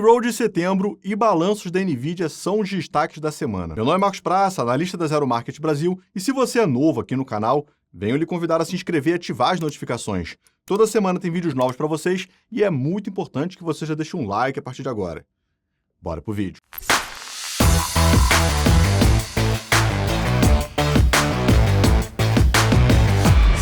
Payroll de setembro e balanços da NVIDIA são os destaques da semana. Meu nome é Marcos Praça, analista da Zero Market Brasil, e se você é novo aqui no canal, venho lhe convidar a se inscrever e ativar as notificações. Toda semana tem vídeos novos para vocês e é muito importante que você já deixe um like a partir de agora. Bora pro vídeo.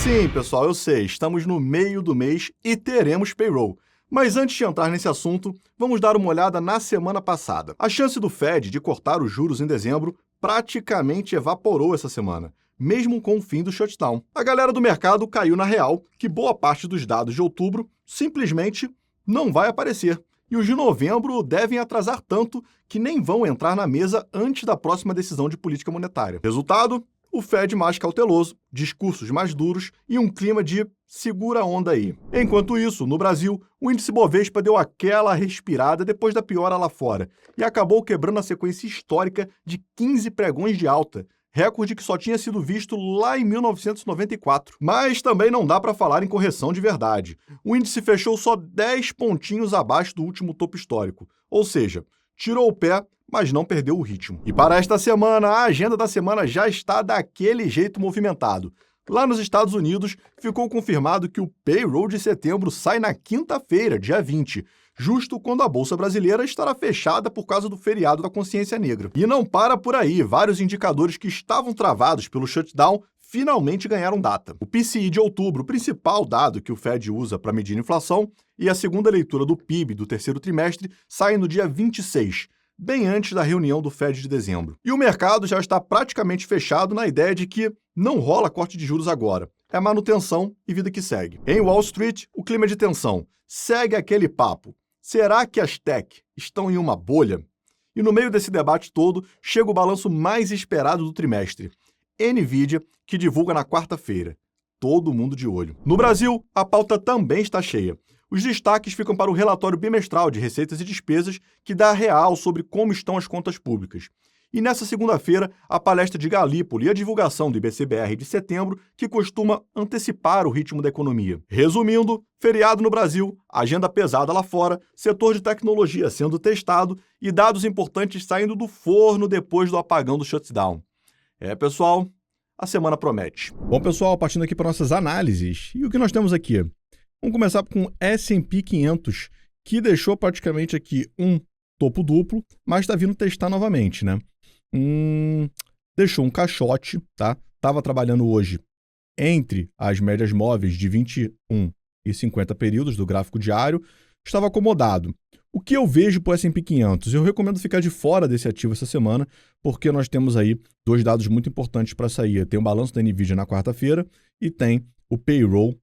Sim, pessoal, eu sei, estamos no meio do mês e teremos payroll. Mas antes de entrar nesse assunto, vamos dar uma olhada na semana passada. A chance do Fed de cortar os juros em dezembro praticamente evaporou essa semana, mesmo com o fim do shutdown. A galera do mercado caiu na real que boa parte dos dados de outubro simplesmente não vai aparecer. E os de novembro devem atrasar tanto que nem vão entrar na mesa antes da próxima decisão de política monetária. Resultado? O Fed mais cauteloso, discursos mais duros e um clima de segura a onda aí. Enquanto isso, no Brasil, o índice Bovespa deu aquela respirada depois da piora lá fora e acabou quebrando a sequência histórica de 15 pregões de alta, recorde que só tinha sido visto lá em 1994. Mas também não dá para falar em correção de verdade. O índice fechou só 10 pontinhos abaixo do último topo histórico, ou seja, tirou o pé, mas não perdeu o ritmo. E para esta semana, a agenda da semana já está daquele jeito movimentado. Lá nos Estados Unidos, ficou confirmado que o payroll de setembro sai na quinta-feira, dia 20, justo quando a Bolsa Brasileira estará fechada por causa do feriado da Consciência Negra. E não para por aí, vários indicadores que estavam travados pelo shutdown finalmente ganharam data. O PCI de outubro, o principal dado que o Fed usa para medir a inflação, e a segunda leitura do PIB do terceiro trimestre saem no dia 26, bem antes da reunião do Fed de dezembro. E o mercado já está praticamente fechado na ideia de que não rola corte de juros agora. É manutenção e vida que segue. Em Wall Street, o clima de tensão segue aquele papo. Será que as tech estão em uma bolha? E no meio desse debate todo, chega o balanço mais esperado do trimestre. NVIDIA, que divulga na quarta-feira. Todo mundo de olho. No Brasil, a pauta também está cheia. Os destaques ficam para o relatório bimestral de receitas e despesas, que dá a real sobre como estão as contas públicas. E nessa segunda-feira, a palestra de Galípoli e a divulgação do IBC-BR de setembro, que costuma antecipar o ritmo da economia. Resumindo, feriado no Brasil, agenda pesada lá fora, setor de tecnologia sendo testado e dados importantes saindo do forno depois do apagão do shutdown. Pessoal, a semana promete. Bom, pessoal, partindo aqui para nossas análises. E o que nós temos aqui? Vamos começar com o S&P 500, que deixou praticamente aqui um topo duplo, mas está vindo testar novamente, né? Deixou um caixote, tá? Estava trabalhando hoje entre as médias móveis de 21 e 50 períodos do gráfico diário, estava acomodado. O que eu vejo para o S&P 500? Eu recomendo ficar de fora desse ativo essa semana, porque nós temos aí dois dados muito importantes para sair. Tem o balanço da NVIDIA na quarta-feira e tem o payroll,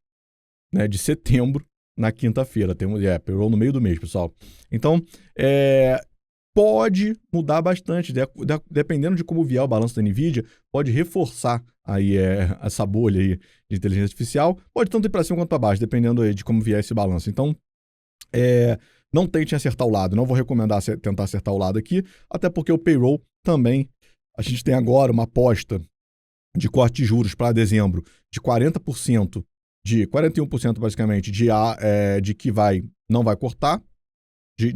né, de setembro na quinta-feira. Tem payroll no meio do mês, pessoal. Então, pode mudar bastante, dependendo de como vier o balanço da NVIDIA, pode reforçar aí essa bolha aí de inteligência artificial, pode tanto ir para cima quanto para baixo, dependendo aí de como vier esse balanço. Então, não tente acertar o lado, não vou recomendar tentar acertar o lado aqui, até porque o payroll também, a gente tem agora uma aposta de corte de juros para dezembro de 40%, de 41% basicamente de que não vai cortar, de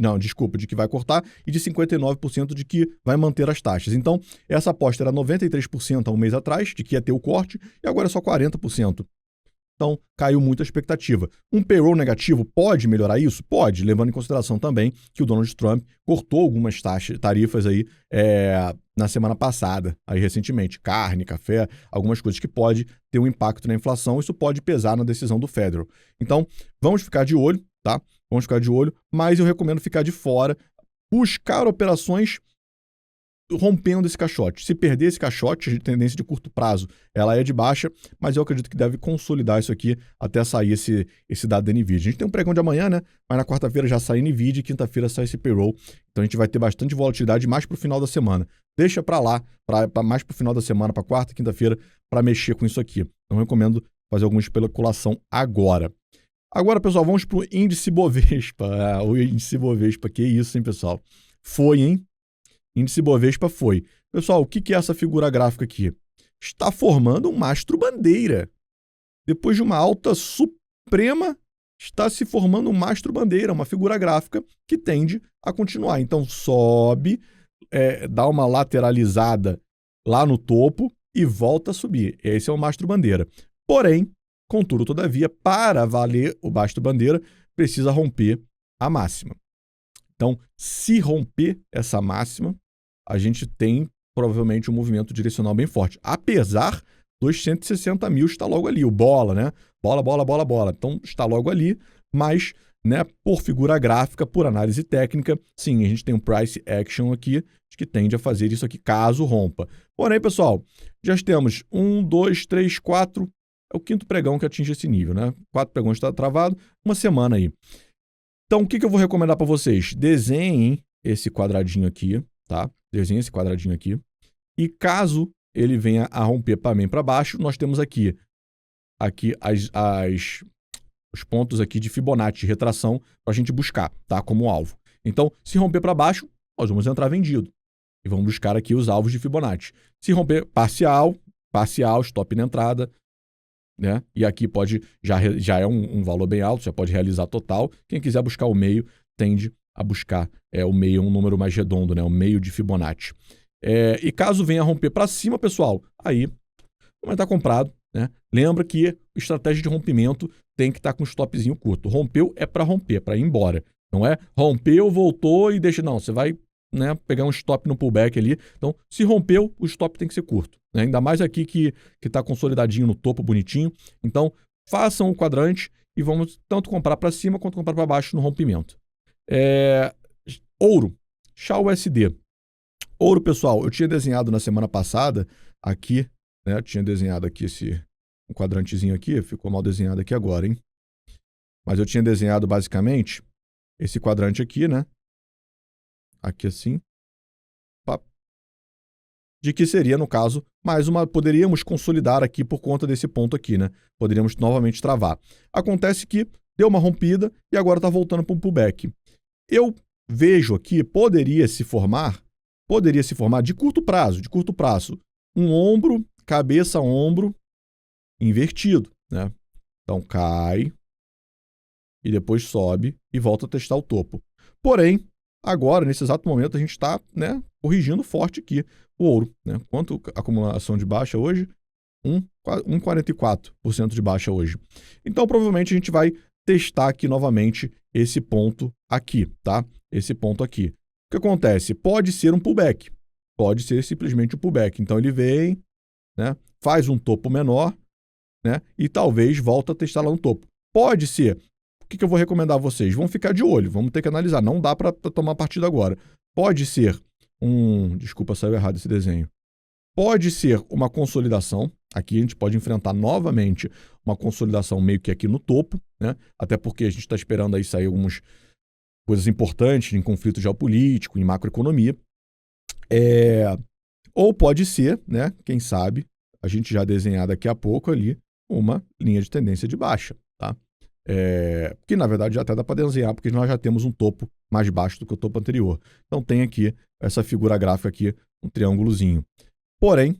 que vai cortar, e de 59% de que vai manter as taxas. Então, essa aposta era 93% há um mês atrás, de que ia ter o corte, e agora é só 40%. Então, caiu muito a expectativa. Um payroll negativo pode melhorar isso? Pode, levando em consideração também que o Donald Trump cortou algumas tarifas aí na semana passada, aí recentemente, carne, café, algumas coisas que pode ter um impacto na inflação, isso pode pesar na decisão do Federal. Então, vamos ficar de olho, tá? Vamos ficar de olho, mas eu recomendo ficar de fora, buscar operações rompendo esse caixote. Se perder esse caixote, a tendência de curto prazo, ela é de baixa, mas eu acredito que deve consolidar isso aqui até sair esse dado da NVIDIA. A gente tem um pregão de amanhã, né? Mas na quarta-feira já sai NVIDIA e quinta-feira sai esse payroll. Então a gente vai ter bastante volatilidade mais para o final da semana. Deixa para lá, mais para o final da semana, para quarta, quinta-feira, para mexer com isso aqui. Não recomendo fazer alguma especulação agora. Agora, pessoal, vamos para o índice Bovespa. O índice Bovespa, que isso, hein, pessoal? Foi, hein? Índice Bovespa foi. Pessoal, o que é essa figura gráfica aqui? Está formando um mastro bandeira. Depois de uma alta suprema está se formando um mastro-bandeira, uma figura gráfica que tende a continuar. Então, sobe, dá uma lateralizada lá no topo e volta a subir. Esse é o mastro-bandeira. Porém, contudo, todavia, para valer o mastro-bandeira, precisa romper a máxima. Então, se romper essa máxima, a gente tem provavelmente um movimento direcional bem forte. Apesar dos 160 mil estar logo ali. O bola, né? Bola, bola, bola, bola. Então, está logo ali, mas, né, por figura gráfica, por análise técnica, sim, a gente tem um price action aqui que tende a fazer isso aqui caso rompa. Porém, pessoal, já temos 1, 2, 3, 4... É o quinto pregão que atinge esse nível, né? 4 pregões está travado, uma semana aí. Então, o que eu vou recomendar para vocês? Desenhem esse quadradinho aqui, tá? Desenhem esse quadradinho aqui. E caso ele venha a romper para mim para baixo, nós temos aqui os pontos aqui de Fibonacci, de retração, para a gente buscar, tá? Como alvo. Então, se romper para baixo, nós vamos entrar vendido. E vamos buscar aqui os alvos de Fibonacci. Se romper parcial, stop na entrada, né? E aqui já é um valor bem alto, já pode realizar total. Quem quiser buscar o meio, tende a buscar o meio, um número mais redondo, né? O meio de Fibonacci. E caso venha a romper para cima, pessoal, aí vai estar comprado, né? Lembra que estratégia de rompimento tem que estar com um stopzinho curto. Rompeu é para romper, para ir embora. Não é rompeu, voltou e deixa... Não, você vai, né, pegar um stop no pullback ali. Então, se rompeu, o stop tem que ser curto, né? Ainda mais aqui que está consolidadinho no topo, bonitinho. Então, façam o quadrante e vamos tanto comprar para cima quanto comprar para baixo no rompimento. Ouro, XAUSD. Ouro, pessoal, eu tinha desenhado na semana passada aqui, né? Eu tinha desenhado aqui um quadrantezinho aqui, ficou mal desenhado aqui agora, hein? Mas eu tinha desenhado basicamente esse quadrante aqui, né? Aqui assim. De que seria, no caso, poderíamos consolidar aqui por conta desse ponto aqui, né? Poderíamos novamente travar. Acontece que deu uma rompida e agora está voltando para um pullback. Eu vejo aqui, poderia se formar de curto prazo, um ombro, cabeça, ombro, invertido, né? Então cai e depois sobe e volta a testar o topo. Porém, agora, nesse exato momento, a gente está, né, corrigindo forte aqui o ouro, né? Quanto acumulação de baixa hoje? 1,44% de baixa hoje. Então, provavelmente, a gente vai testar aqui novamente esse ponto aqui, tá? Esse ponto aqui. O que acontece? Pode ser um pullback. Pode ser simplesmente um pullback. Então, ele vem, né, faz um topo menor, né, e talvez volta a testar lá no topo. Pode ser. O que eu vou recomendar a vocês? Vão ficar de olho, vamos ter que analisar. Não dá para tomar partido agora. Pode ser desculpa, saiu errado esse desenho. Pode ser uma consolidação. Aqui a gente pode enfrentar novamente uma consolidação meio que aqui no topo, né? Até porque a gente está esperando aí sair algumas coisas importantes em conflito geopolítico, em macroeconomia. Ou pode ser, né? Quem sabe, a gente já desenhar daqui a pouco ali uma linha de tendência de baixa, tá? Que na verdade já até dá para desenhar, porque nós já temos um topo mais baixo do que o topo anterior. Então tem aqui essa figura gráfica aqui, um triângulozinho. Porém,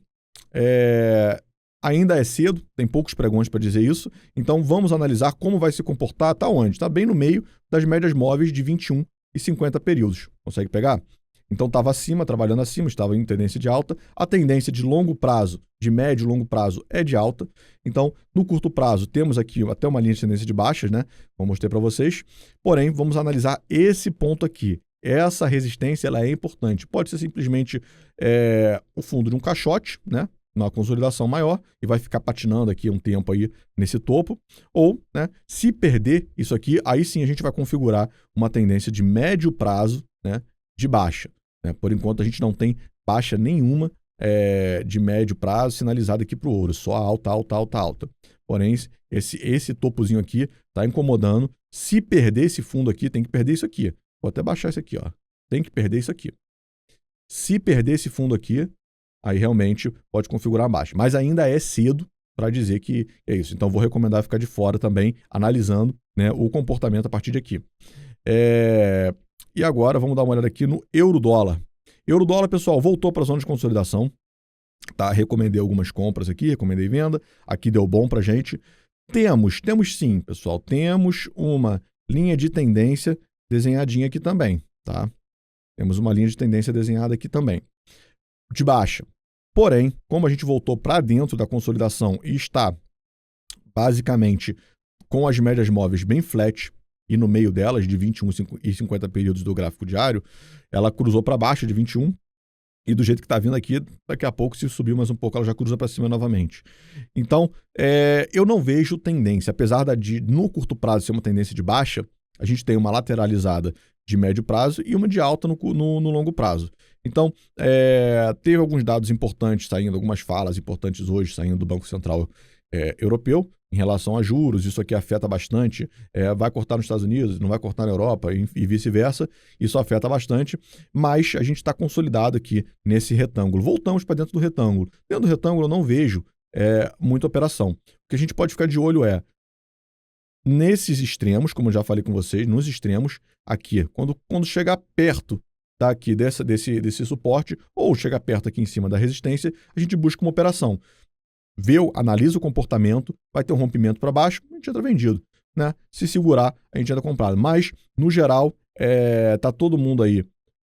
ainda é cedo, tem poucos pregões para dizer isso, então vamos analisar como vai se comportar, tá onde? Está bem no meio das médias móveis de 21 e 50 períodos. Consegue pegar? Então estava acima, trabalhando acima, estava em tendência de alta. A tendência de longo prazo, de médio e longo prazo, é de alta. Então, no curto prazo, temos aqui até uma linha de tendência de baixas, né? Vou mostrar para vocês. Porém, vamos analisar esse ponto aqui. Essa resistência ela é importante. Pode ser simplesmente o fundo de um caixote, né? Uma consolidação maior e vai ficar patinando aqui um tempo aí nesse topo. Ou, né, se perder isso aqui, aí sim a gente vai configurar uma tendência de médio prazo, né, de baixa. Né? Por enquanto, a gente não tem baixa nenhuma de médio prazo sinalizada aqui para o ouro, só alta, alta, alta, alta. Porém, esse topozinho aqui está incomodando. Se perder esse fundo aqui, tem que perder isso aqui. Vou até baixar isso aqui, ó. Tem que perder isso aqui. Se perder esse fundo aqui, aí realmente pode configurar baixa. Mas ainda é cedo para dizer que é isso. Então, vou recomendar ficar de fora também, analisando, né, o comportamento a partir de aqui. E agora vamos dar uma olhada aqui no euro-dólar. Euro-dólar, pessoal, voltou para a zona de consolidação. Tá? Recomendei algumas compras aqui, recomendei venda. Aqui deu bom para a gente. Temos sim, pessoal. Temos uma linha de tendência desenhadinha aqui também, tá? Temos uma linha de tendência desenhada aqui também, de baixa. Porém, como a gente voltou para dentro da consolidação e está basicamente com as médias móveis bem flat e no meio delas, de 21 e 50 períodos do gráfico diário, ela cruzou para baixo de 21 e do jeito que está vindo aqui, daqui a pouco, se subir mais um pouco, ela já cruza para cima novamente. Então, eu não vejo tendência, apesar no curto prazo ser uma tendência de baixa, a gente tem uma lateralizada de médio prazo e uma de alta no longo prazo. Então, teve alguns dados importantes saindo, algumas falas importantes hoje saindo do Banco Central Europeu em relação a juros. Isso aqui afeta bastante. Vai cortar nos Estados Unidos, não vai cortar na Europa e vice-versa. Isso afeta bastante, mas a gente está consolidado aqui nesse retângulo. Voltamos para dentro do retângulo. Dentro do retângulo eu não vejo muita operação. O que a gente pode ficar de olho nesses extremos, como eu já falei com vocês, nos extremos aqui, quando chegar perto daqui desse suporte, ou chegar perto aqui em cima da resistência, a gente busca uma operação. Analisa o comportamento, vai ter um rompimento para baixo, a gente entra vendido, né? Se segurar, a gente entra comprado. Mas, no geral, tá todo mundo aí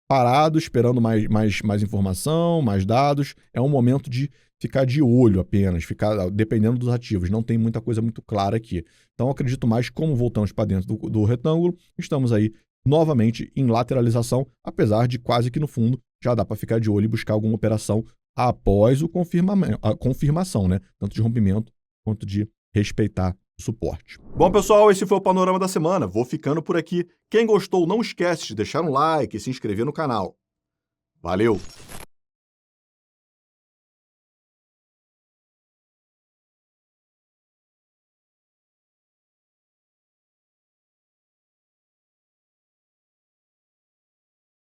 parado, esperando mais informação, mais dados. É um momento de ficar de olho apenas, ficar dependendo dos ativos. Não tem muita coisa muito clara aqui. Então, acredito mais, como voltamos para dentro do retângulo, estamos aí novamente em lateralização, apesar de quase que no fundo já dá para ficar de olho e buscar alguma operação após a confirmação, né? Tanto de rompimento quanto de respeitar o suporte. Bom, pessoal, esse foi o Panorama da Semana. Vou ficando por aqui. Quem gostou, não esquece de deixar um like e se inscrever no canal. Valeu!